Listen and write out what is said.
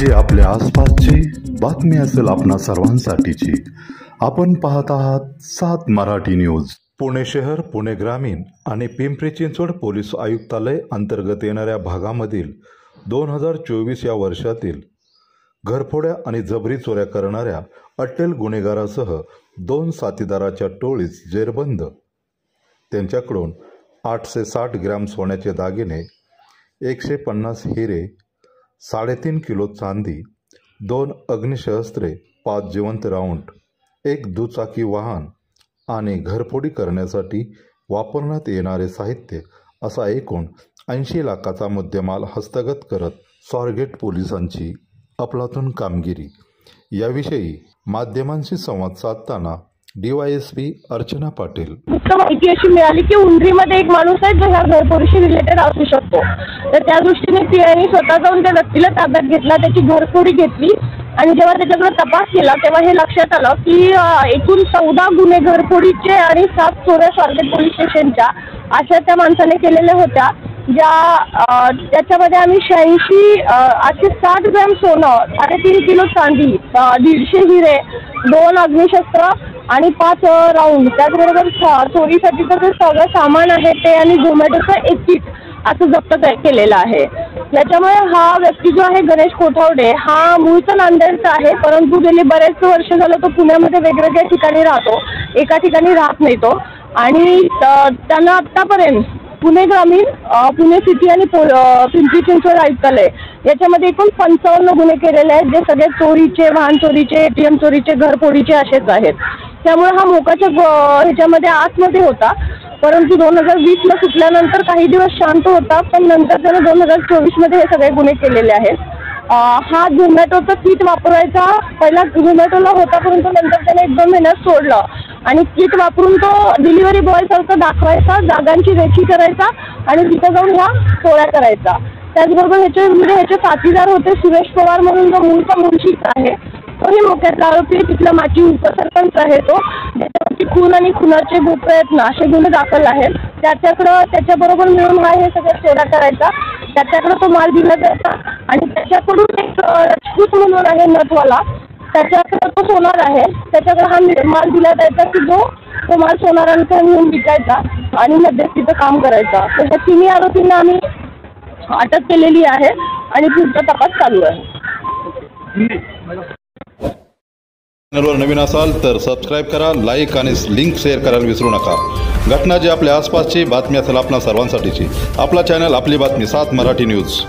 जी आपल्या आसपासची बातमी असेल आपणा सर्वांसाठीची। आपण पाहत आहात 7 मराठी न्यूज। पुणे शहर, पुणे ग्रामीण आणि पिंपरी चिंचवड पोलीस आयुक्तालय अंतर्गत येणाऱ्या भागामधील 2024 या वर्षातील घरफोड्या आणि जबरी चोऱ्या करणाऱ्या अट्टल गुन्हेगारासह 2 साथीदाराच्या टोळीस जेरबंद। त्यांच्याकडून 860 ग्रॅम सोन्याचे दागिने, 150 हिरे, 3.5 किलो चांदी, 2 अग्निशस्त्रे, 5 जिवंत राऊंड, 1 दुचाकी वाहन आणि घरफोडी करण्यासाठी वापरण्यात येणारे साहित्य असा एकूण 80 लाखाचा मुद्देमाल हस्तगत करत स्वारगेट पोलिसांची अफलातून कामगिरी। याविषयी माध्यमांशी संवाद साधताना DYSP अर्चना पाटील। माहिती अशी मिळाली की उंडरीमध्ये एक माणूस आहे जो ह्या घरफोडीशी रिलेटेड असू शकतो, तर त्या दृष्टीने पीआयने स्वतः जाऊन त्या व्यक्तीला ताब्यात घेतला, त्याची घरफोडी घेतली आणि जेव्हा त्याच्याकडे तपास केला तेव्हा हे लक्षात आलं की एकूण 14 गुन्हे घरफोडीचे आणि 7 चोऱ्या स्वारगेट पोलीस स्टेशनच्या अशा त्या माणसाने केलेल्या होत्या, ज्या त्याच्यामध्ये आम्ही 860 ग्रॅम सोनं, 3.5 किलो चांदी, 150 हिरे, 2 अग्निशस्त्र आणि 5 राऊंड, त्याचबरोबर चोरीसाठीचं जे सगळं सामान आहे ते आणि झोमॅटोचं एक किट असं जप्त केलेलं आहे। याच्यामुळे हा व्यक्ती जो आहे गणेश कोठावडे हा मूळचा नांदेडचा आहे, परंतु गेली बरेच वर्ष झालं तो पुण्यामध्ये वेगवेगळ्या ठिकाणी राहतो, एका ठिकाणी राहत नाही तो। आणि त्यानं आत्तापर्यंत पुणे ग्रामीण, पुणे सिटी आणि पिंपरी चिंचवड आयुक्तालय याच्यामध्ये एकूण 55 गुन्हे केलेले आहेत, जे सगळे चोरीचे, वाहन चोरीचे, ATM चोरीचे, घरफोडीचे असेच आहेत। त्यामुळे हा मोकाच्या ह्याच्यामध्ये आतमध्ये होता, परंतु 2020ला सुटल्यानंतर काही दिवस शांत होता, पण नंतर त्याने 2024मध्ये हे सगळे गुन्हे केलेले आहेत। हा झोमॅटोचं किट वापरायचा, पहिला झोमॅटोला होता, परंतु नंतर त्याने 1-2 महिन्यात सोडलं आणि किट वापरून तो डिलिव्हरी बॉयसारखं दाखवायचा, जागांची रेखी करायचा आणि तिथं जाऊन ह्या चोऱ्या करायचा। त्याचबरोबर ह्याचे साथीदार होते सुरेश पवार म्हणून, जो मूळचा मुळशीचा आहे, तोही मोक्यातला आरोपी, तिथला माजी उपसरपंच आहे तो, ज्याच्यावरती खून आणि खुनाचे प्रयत्न असे गुन्हे दाखल आहेत। त्याच्याबरोबर मिळून हा हे सगळं चोऱ्या करायचा, त्याच्याकडे तो माल दिला जायचा आणि त्याच्याकडून एक राजपूत म्हणून आहे नथवाला, त्याच्याकडे तो सोनार आहे, त्याच्याकडे हा माल दिला जायचा की जो तो माल सोनारांकडे नेऊन विकायचा आणि मध्यस्थीचं काम करायचा। तर ह्या 3 आरोपींना आम्ही अटक केलेली आहे आणि पुढचा तपास चालू आहे। चॅनलवर नवीन असाल तर सबस्क्राईब करा, लाईक आणि लिंक शेअर करायला विसरू नका। घटना जी आपल्या आसपासची बातमी असेल आपणा सर्वांसाठीची, आपला चॅनल, आपली बातमी, 7 मराठी न्यूज।